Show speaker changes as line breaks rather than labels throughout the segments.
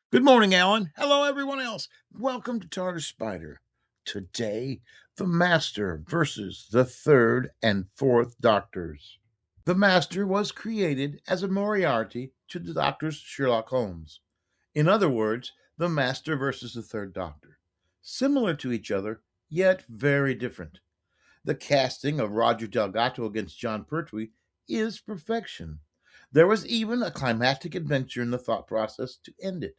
Good morning, Alan. Hello, everyone else. Welcome to Tartar Spider. Today, the Master versus the Third and Fourth Doctors. The Master was created as a Moriarty to the Doctor's Sherlock Holmes. In other words, the Master versus the Third Doctor. Similar to each other, yet very different. The casting of Roger Delgado against John Pertwee is perfection. There was even a climactic adventure in the thought process to end it.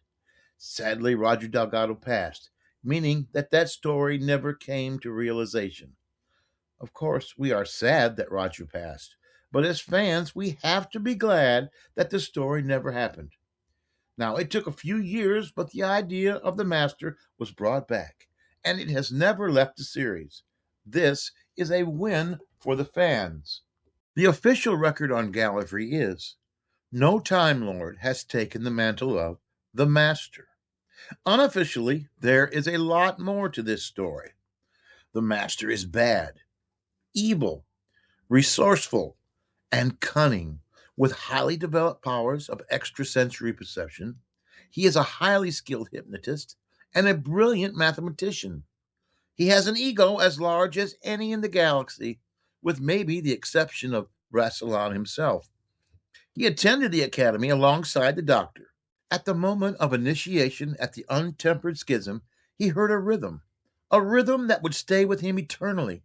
Sadly, Roger Delgado passed, meaning that story never came to realization. Of course, we are sad that Roger passed, but as fans, we have to be glad that the story never happened. Now, it took a few years, but the idea of the Master was brought back, and it has never left the series. This is a win for the fans. The official record on Gallifrey is no Time Lord has taken the mantle of the Master. Unofficially, there is a lot more to this story. The Master is bad, evil, resourceful, and cunning, with highly developed powers of extrasensory perception. He is a highly skilled hypnotist and a brilliant mathematician. He has an ego as large as any in the galaxy, with maybe the exception of Rassilon himself. He attended the academy alongside the Doctor. At the moment of initiation at the Untempered Schism, he heard a rhythm that would stay with him eternally,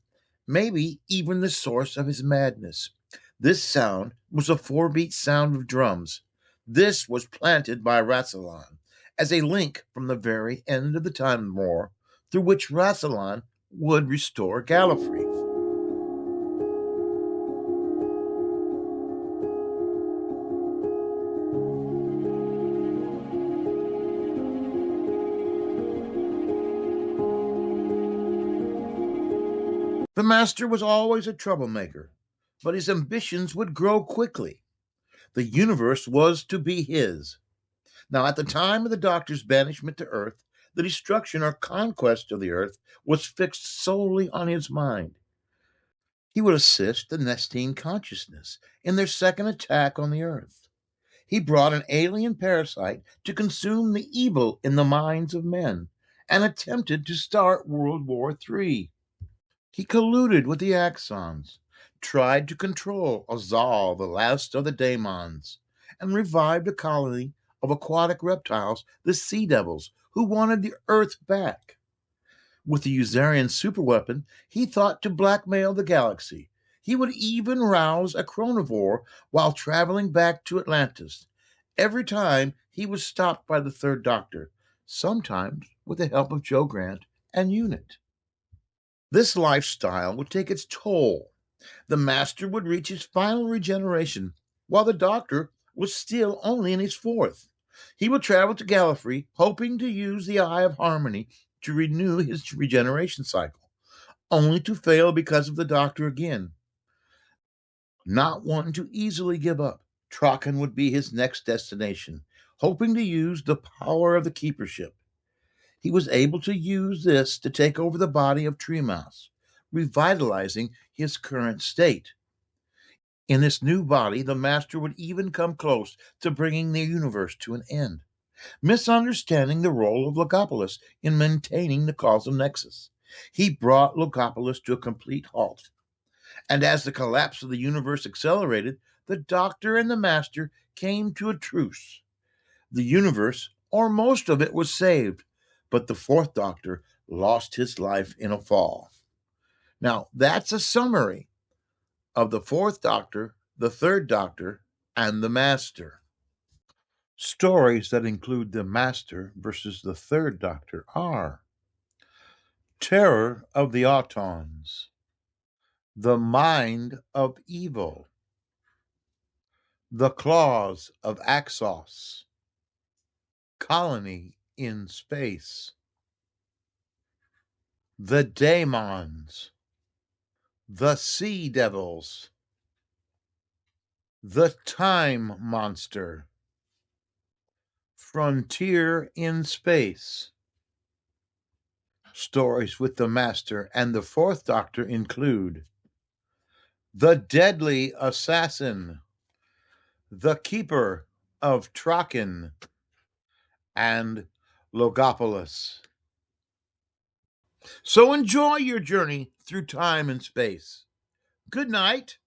maybe even the source of his madness. This sound was a four-beat sound of drums. This was planted by Rassilon as a link from the very end of the Time War through which Rassilon would restore Gallifrey. The Master was always a troublemaker, but his ambitions would grow quickly. The universe was to be his. Now, at the time of the Doctor's banishment to Earth, the destruction or conquest of the Earth was fixed solely on his mind. He would assist the Nestine consciousness in their second attack on the Earth. He brought an alien parasite to consume the evil in the minds of men and attempted to start World War III. He colluded with the Axons, tried to control Azal, the last of the Daemons, and revived a colony of aquatic reptiles, the Sea Devils, who wanted the Earth back. With the Usarian superweapon, he thought to blackmail the galaxy. He would even rouse a chronivore while traveling back to Atlantis. Every time he was stopped by the Third Doctor, sometimes with the help of Joe Grant and UNIT. This lifestyle would take its toll. The Master would reach his final regeneration, while the Doctor was still only in his fourth. He would travel to Gallifrey, hoping to use the Eye of Harmony to renew his regeneration cycle, only to fail because of the Doctor again. Not one to easily give up, Traken would be his next destination, hoping to use the power of the Keepership. He was able to use this to take over the body of Treemouse, revitalizing his current state. In this new body, the Master would even come close to bringing the universe to an end, misunderstanding the role of Logopolis in maintaining the causal nexus. He brought Logopolis to a complete halt. And as the collapse of the universe accelerated, the Doctor and the Master came to a truce. The universe, or most of it, was saved, but the Fourth Doctor lost his life in a fall. Now, that's a summary of the Fourth Doctor, the Third Doctor, and the Master. Stories that include the Master versus the Third Doctor are Terror of the Autons, The Mind of Evil, The Claws of Axos, Colony in Space, The Daemons, The Sea Devils, The Time Monster, Frontier in Space. Stories with the Master and the Fourth Doctor include The Deadly Assassin, The Keeper of Traken, and Logopolis. So enjoy your journey through time and space. Good night.